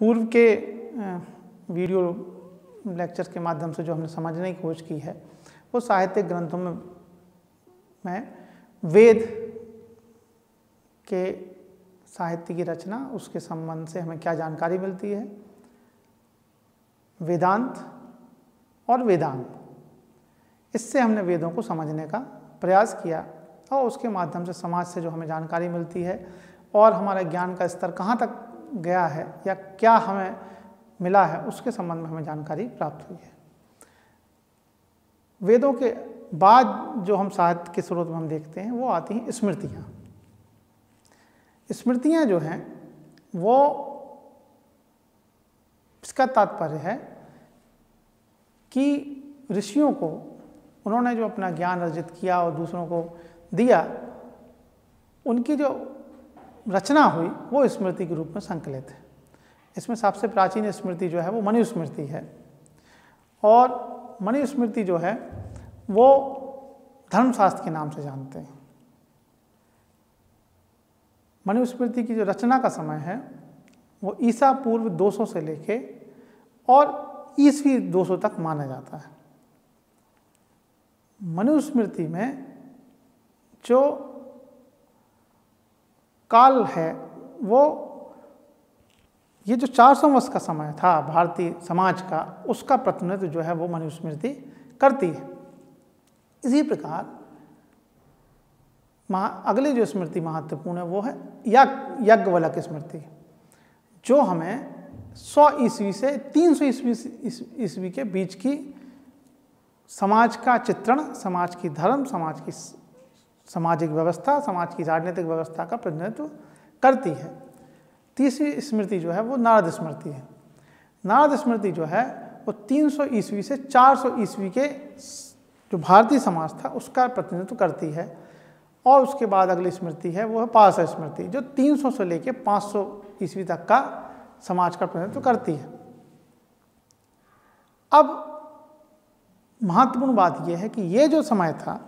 पूर्व के video lecture के माध्यम से जो हमने समझने की कोशिश की है वो साहित्यिक ग्रंथों में वेद के साहित्य की रचना, उसके संबंध से हमें क्या जानकारी मिलती है, वेदांत और वेदांग, इससे हमने वेदों को समझने का प्रयास किया और उसके माध्यम से समाज से जो हमें जानकारी मिलती है और हमारा ज्ञान का स्तर कहाँ तक गया है या क्या हमें मिला है, उसके संबंध में हमें जानकारी प्राप्त हुई है। वेदों के बाद जो हम साहित्य के स्रोत में हम देखते हैं वो आती हैं स्मृतियाँ। स्मृतियाँ जो हैं वो, इसका तात्पर्य है कि ऋषियों को उन्होंने जो अपना ज्ञान अर्जित किया और दूसरों को दिया, उनकी जो रचना हुई वो स्मृति के रूप में संकलित है। इसमें सबसे प्राचीन स्मृति जो है वो मनुस्मृति है और मनुस्मृति जो है वो धर्मशास्त्र के नाम से जानते हैं। मनुस्मृति की जो रचना का समय है वो ईसा पूर्व 200 से लेके और ईस्वी 200 तक माना जाता है। मनुस्मृति में जो काल है वो ये जो 400 वर्ष का समय था भारतीय समाज का, उसका प्रतिनिधित्व जो है वो मनुस्मृति करती है। इसी प्रकार अगली जो स्मृति महत्वपूर्ण है वो है याज्ञवल्क्य स्मृति, जो हमें 100 ईस्वी से 300 ईस्वी के बीच की समाज का चित्रण, समाज की धर्म, समाज की सामाजिक व्यवस्था, समाज की राजनीतिक व्यवस्था का प्रतिनिधित्व करती है। तीसरी स्मृति जो है वो नारद स्मृति है। नारद स्मृति जो है वो 300 ईस्वी से 400 ईस्वी के जो भारतीय समाज था उसका प्रतिनिधित्व करती है। और उसके बाद अगली स्मृति है वो है पारस स्मृति, जो 300 से लेकर 500 ईस्वी तक का समाज का प्रतिनिधित्व करती है। अब महत्वपूर्ण बात यह है कि ये जो समय था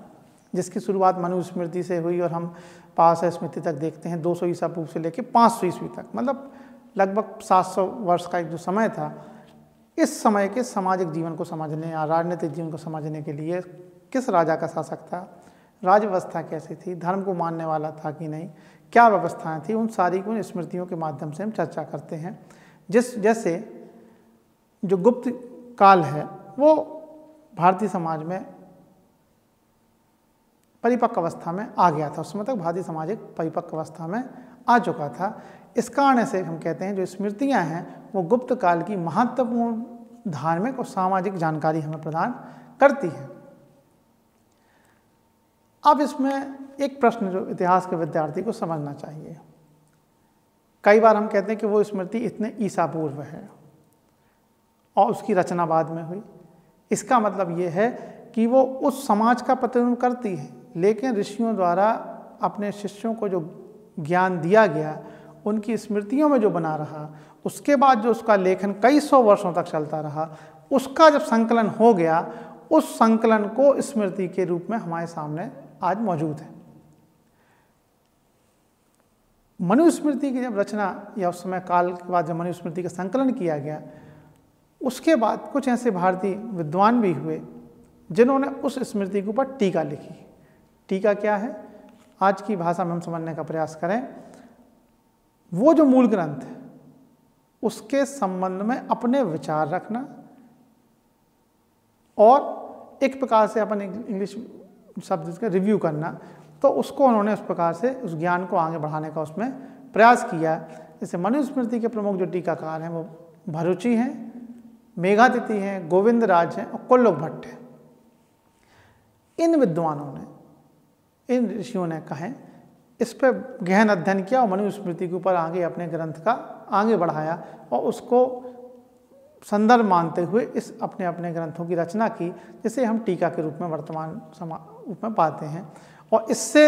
जिसकी शुरुआत मनुस्मृति से हुई और हम पारस स्मृति तक देखते हैं 200 ईसा पूर्व से लेकर 500 ईस्वी तक, मतलब लगभग 700 वर्ष का एक जो समय था, इस समय के सामाजिक जीवन को समझने या राजनीतिक जीवन को समझने के लिए किस राजा का शासक था, राज व्यवस्था कैसी थी, धर्म को मानने वाला था कि नहीं, क्या व्यवस्थाएं थी, उन सारी को स्मृतियों के माध्यम से हम चर्चा करते हैं। जैसे जो गुप्त काल है वो भारतीय समाज में परिपक्व अवस्था में आ गया था। उस समय तक भारतीय समाज एक परिपक्व अवस्था में आ चुका था। इस कारण से हम कहते हैं जो स्मृतियां हैं वो गुप्त काल की महत्वपूर्ण धार्मिक और सामाजिक जानकारी हमें प्रदान करती है। अब इसमें एक प्रश्न जो इतिहास के विद्यार्थी को समझना चाहिए, कई बार हम कहते हैं कि वो स्मृति इतने ईसा पूर्व है और उसकी रचना बाद में हुई। इसका मतलब ये है कि वो उस समाज का प्रतिनिधित्व करती है, लेकिन ऋषियों द्वारा अपने शिष्यों को जो ज्ञान दिया गया उनकी स्मृतियों में जो बना रहा, उसके बाद जो उसका लेखन कई सौ वर्षों तक चलता रहा, उसका जब संकलन हो गया, उस संकलन को स्मृति के रूप में हमारे सामने आज मौजूद है। मनुस्मृति की जब रचना या उस समय काल के बाद जब मनुस्मृति का संकलन किया गया, उसके बाद कुछ ऐसे भारतीय विद्वान भी हुए जिन्होंने उस स्मृति के ऊपर टीका लिखी। टीका क्या है, आज की भाषा में हम समझने का प्रयास करें, वो जो मूल ग्रंथ है उसके संबंध में अपने विचार रखना और एक प्रकार से अपन इंग्लिश शब्द इसका रिव्यू करना, तो उसको उन्होंने उस प्रकार से उस ज्ञान को आगे बढ़ाने का उसमें प्रयास किया। जैसे मनुस्मृति के प्रमुख जो टीकाकार हैं वो भरूची हैं, मेघातिथि हैं, गोविंदराज हैं और कुल्लुक भट्ट हैं। इन विद्वानों ने, इन ऋषियों ने कहें इस पर गहन अध्ययन किया और मनुस्मृति के ऊपर आगे अपने ग्रंथ का आगे बढ़ाया और उसको संदर्भ मानते हुए इस अपने अपने ग्रंथों की रचना की, जिसे हम टीका के रूप में वर्तमान रूप में पाते हैं। और इससे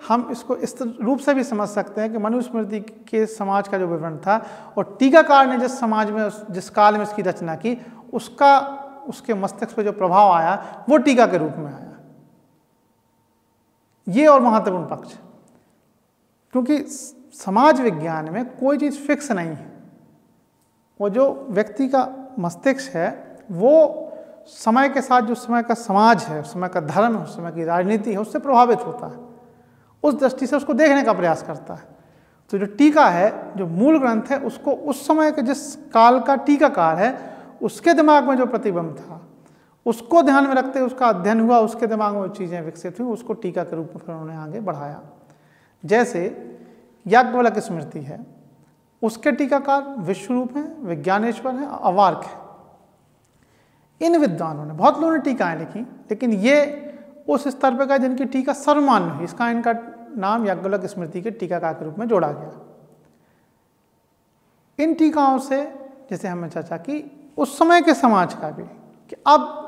हम इसको इस रूप से भी समझ सकते हैं कि मनुस्मृति के समाज का जो विवरण था और टीकाकार ने जिस समाज में जिस काल में इसकी रचना की, उसके मस्तिष्क पर जो प्रभाव आया वो टीका के रूप में आया। ये और महत्वपूर्ण पक्ष, क्योंकि समाज विज्ञान में कोई चीज़ फिक्स नहीं है। वो जो व्यक्ति का मस्तिष्क है वो समय के साथ जो समय का समाज है, उस समय का धर्म है, उस समय की राजनीति है, उससे प्रभावित होता है। उस दृष्टि से उसको देखने का प्रयास करता है। तो जो टीका है, जो मूल ग्रंथ है, उसको उस समय के जिस काल का टीकाकार है उसके दिमाग में जो प्रतिबिंब था उसको ध्यान में रखते हुए उसका अध्ययन हुआ, उसके दिमाग में वो चीज़ें विकसित हुई, उसको टीका के रूप में फिर उन्होंने आगे बढ़ाया। जैसे याज्ञवल्क्य स्मृति है, उसके टीकाकार विश्वरूप हैं, विज्ञानेश्वर हैं, अवार्क है। इन विद्वानों ने, बहुत लोगों ने टीकाएं लिखी, लेकिन ये उस स्तर पर का जिनकी टीका सर्वमान्य हुई, इसका इनका नाम याज्ञवल्क्य स्मृति के टीकाकार के रूप में जोड़ा गया। इन टीकाओं से, जैसे हमने चर्चा की, उस समय के समाज का भी, कि अब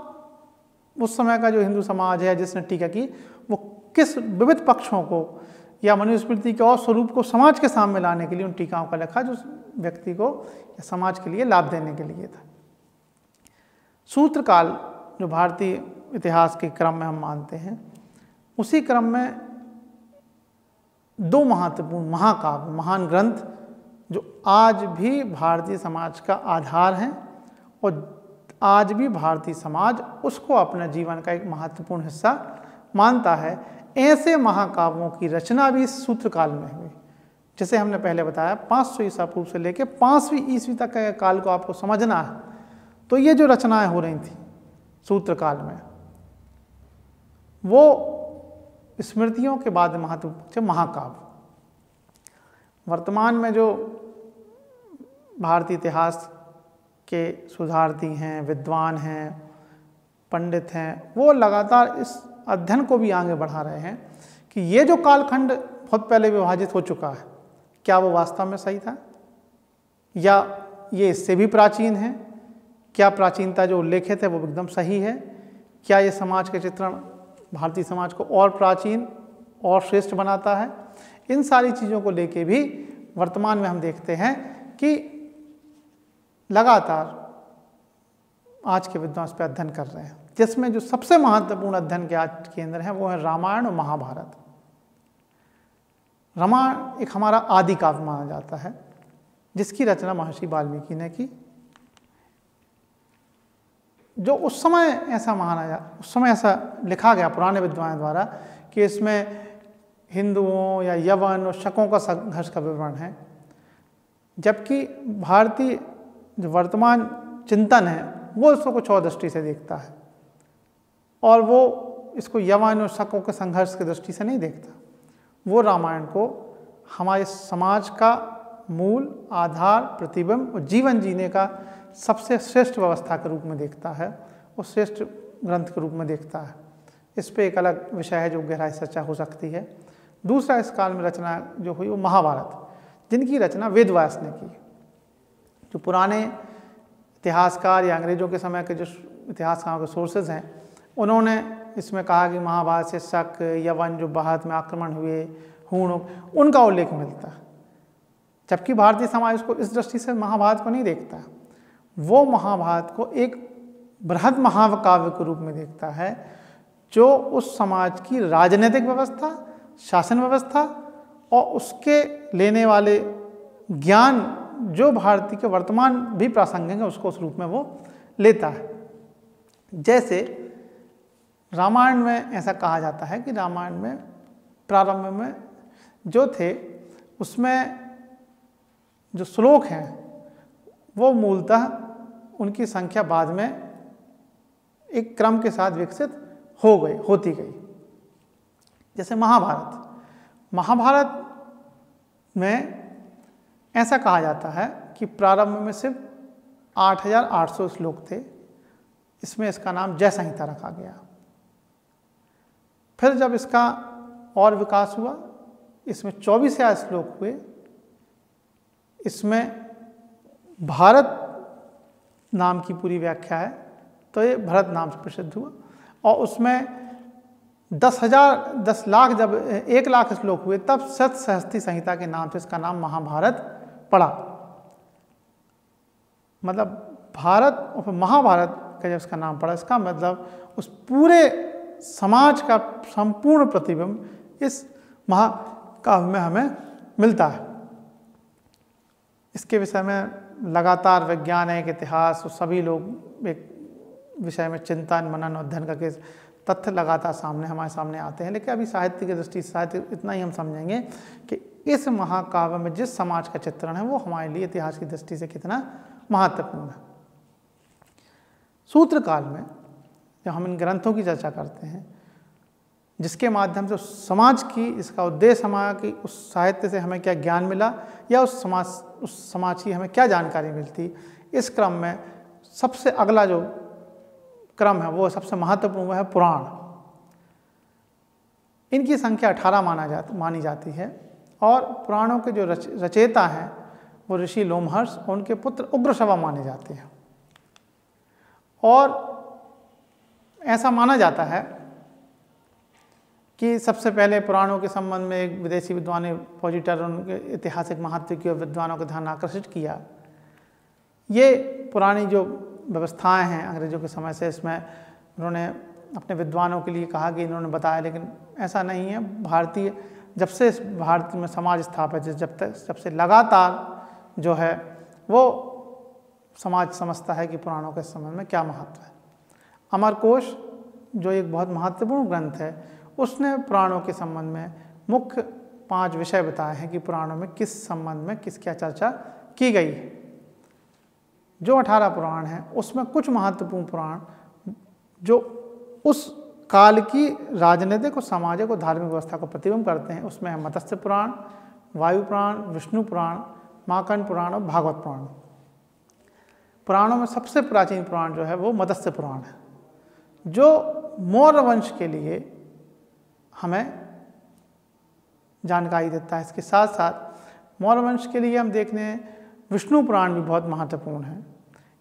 उस समय का जो हिंदू समाज है जिसने टीका की, वो किस विविध पक्षों को या मनुस्मृति के और स्वरूप को समाज के सामने लाने के लिए उन टीकाओं का लिखा, जो व्यक्ति को या समाज के लिए लाभ देने के लिए था। सूत्रकाल जो भारतीय इतिहास के क्रम में हम मानते हैं, उसी क्रम में दो महत्वपूर्ण महाकाव्य, महान ग्रंथ जो आज भी भारतीय समाज का आधार हैं और आज भी भारतीय समाज उसको अपने जीवन का एक महत्वपूर्ण हिस्सा मानता है, ऐसे महाकाव्यों की रचना भी इस सूत्रकाल में हुई। जैसे हमने पहले बताया 500 ईसा पूर्व से लेकर 5वीं ईस्वी तक के काल को आपको समझना है, तो ये जो रचनाएं हो रही थी सूत्रकाल में, वो स्मृतियों के बाद महत्वपूर्ण महाकाव्य। वर्तमान में जो भारतीय इतिहास के सुधारती हैं, विद्वान हैं, पंडित हैं, वो लगातार इस अध्ययन को भी आगे बढ़ा रहे हैं कि ये जो कालखंड बहुत पहले विभाजित हो चुका है, क्या वो वास्तव में सही था या ये इससे भी प्राचीन है? क्या प्राचीनता जो उल्लेखित है वो एकदम सही है? क्या ये समाज के चित्रण भारतीय समाज को और प्राचीन और श्रेष्ठ बनाता है? इन सारी चीज़ों को लेके भी वर्तमान में हम देखते हैं कि लगातार आज के विद्वान इस पर अध्ययन कर रहे हैं, जिसमें जो सबसे महत्वपूर्ण अध्ययन के आज के अंदर है वो है रामायण और महाभारत। रामायण एक हमारा आदि काव्य माना जाता है, जिसकी रचना महर्षि वाल्मीकि ने की। जो उस समय ऐसा उस समय ऐसा लिखा गया पुराने विद्वानों द्वारा कि इसमें हिंदुओं या यवन और शकों का संघर्ष का विवरण है, जबकि भारतीय जो वर्तमान चिंतन है वो इसको कुछ और दृष्टि से देखता है और वो इसको यवन और शकों के संघर्ष की दृष्टि से नहीं देखता। वो रामायण को हमारे समाज का मूल आधार, प्रतिबिंब और जीवन जीने का सबसे श्रेष्ठ व्यवस्था के रूप में देखता है और श्रेष्ठ ग्रंथ के रूप में देखता है। इस पे एक अलग विषय है जो गहराई से चर्चा हो सकती है। दूसरा इस काल में रचना जो हुई वो महाभारत, जिनकी रचना वेदव्यास ने की। जो पुराने इतिहासकार या अंग्रेजों के समय के जो इतिहासकारों के सोर्सेज हैं, उन्होंने इसमें कहा कि महाभारत से शक, यवन जो भारत में आक्रमण हुए, हूण, उनका उल्लेख मिलता है, जबकि भारतीय समाज उसको इस दृष्टि से महाभारत को नहीं देखता। वो महाभारत को एक बृहद महाकाव्य के रूप में देखता है, जो उस समाज की राजनीतिक व्यवस्था, शासन व्यवस्था और उसके लेने वाले ज्ञान जो भारतीय के वर्तमान भी प्रासंगिक है उसको उस रूप में वो लेता है। जैसे रामायण में ऐसा कहा जाता है कि रामायण में प्रारंभ में जो थे उसमें जो श्लोक हैं वो मूलतः उनकी संख्या बाद में एक क्रम के साथ विकसित होती गई। जैसे महाभारत में ऐसा कहा जाता है कि प्रारंभ में सिर्फ 8800 श्लोक थे, इसमें इसका नाम जय संहिता रखा गया। फिर जब इसका और विकास हुआ, इसमें 24,000 श्लोक हुए, इसमें भारत नाम की पूरी व्याख्या है, तो ये भरत नाम से प्रसिद्ध हुआ। और उसमें 10 लाख जब 1 लाख श्लोक हुए तब शतसहस्त्री संहिता के नाम से इसका नाम महाभारत पड़ा। मतलब भारत और फिर महाभारत का जब इसका नाम पड़ा, इसका मतलब उस पूरे समाज का संपूर्ण प्रतिबिंब इस महाकाव्य में हमें मिलता है। इसके विषय में लगातार वैज्ञानिक इतिहास और सभी लोग एक विषय में चिंतन मनन और अध्ययन करके तथ्य लगातार हमारे सामने आते हैं। लेकिन अभी साहित्य की दृष्टि से साहित्य इतना ही हम समझेंगे कि इस महाकाव्य में जिस समाज का चित्रण है वो हमारे लिए इतिहास की दृष्टि से कितना महत्वपूर्ण है। सूत्रकाल में जब हम इन ग्रंथों की चर्चा करते हैं जिसके माध्यम से समाज की, इसका उद्देश्य हमारा कि उस साहित्य से हमें क्या ज्ञान मिला या उस समाज की हमें क्या जानकारी मिलती, इस क्रम में सबसे अगला जो क्रम है वो सबसे महत्वपूर्ण है पुराण। इनकी संख्या 18 मानी जाती है और पुराणों के जो रचयिता हैं वो ऋषि लोमहर्ष और उनके पुत्र उग्रश्रवा माने जाते हैं। और ऐसा माना जाता है कि सबसे पहले पुराणों के संबंध में एक विदेशी विद्वान ने पॉजिटर उनके ऐतिहासिक महत्व की और विद्वानों का ध्यान आकर्षित किया। ये पुरानी जो व्यवस्थाएं हैं अंग्रेजों के समय से, इसमें उन्होंने अपने विद्वानों के लिए कहा कि इन्होंने बताया, लेकिन ऐसा नहीं है। भारतीय जब से भारत में समाज स्थापित है, जब से लगातार जो है वो समाज समझता है कि पुराणों के संबंध में क्या महत्व है। अमरकोश जो एक बहुत महत्वपूर्ण ग्रंथ है उसने पुराणों के संबंध में मुख्य 5 विषय बताए हैं कि पुराणों में किस संबंध में किस क्या चर्चा की गई है। जो 18 पुराण हैं उसमें कुछ महत्वपूर्ण पुराण जो उस काल की राजनीतिक और सामाजिक और धार्मिक व्यवस्था को प्रतिबिंब करते हैं उसमें है मत्स्य पुराण, वायु पुराण, विष्णु पुराण, मार्कंड पुराण और भागवत पुराण। पुराणों में सबसे प्राचीन पुराण जो है वो मत्स्य पुराण है, जो मौर्य वंश के लिए हमें जानकारी देता है। इसके साथ साथ मौर्य वंश के लिए हम देख लें विष्णु पुराण भी बहुत महत्वपूर्ण है।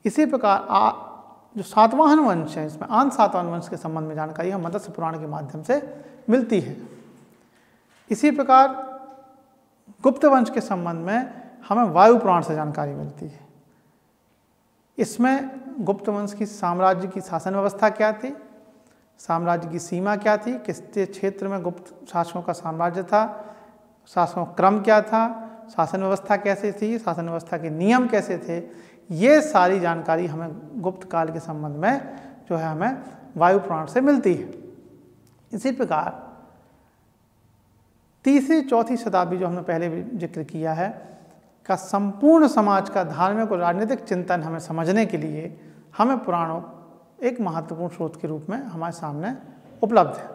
इसी प्रकार जो सातवाहन वंश है इसमें आन सातवाहन वंश के संबंध में जानकारी हम मत्स्य पुराण के माध्यम से मिलती है। इसी प्रकार गुप्त वंश के संबंध में हमें वायु पुराण से जानकारी मिलती है। इसमें गुप्त वंश की साम्राज्य की शासन व्यवस्था क्या थी, साम्राज्य की सीमा क्या थी, किस क्षेत्र में गुप्त शासकों का साम्राज्य था, शासकों का क्रम क्या था, शासन व्यवस्था कैसे थी, शासन व्यवस्था के नियम कैसे थे, ये सारी जानकारी हमें गुप्त काल के संबंध में जो है हमें वायु पुराण से मिलती है। इसी प्रकार 3री-4थी शताब्दी जो हमने पहले भी जिक्र किया है का संपूर्ण समाज का धार्मिक और राजनीतिक चिंतन हमें समझने के लिए हमें पुराणों एक महत्वपूर्ण स्रोत के रूप में हमारे सामने उपलब्ध है।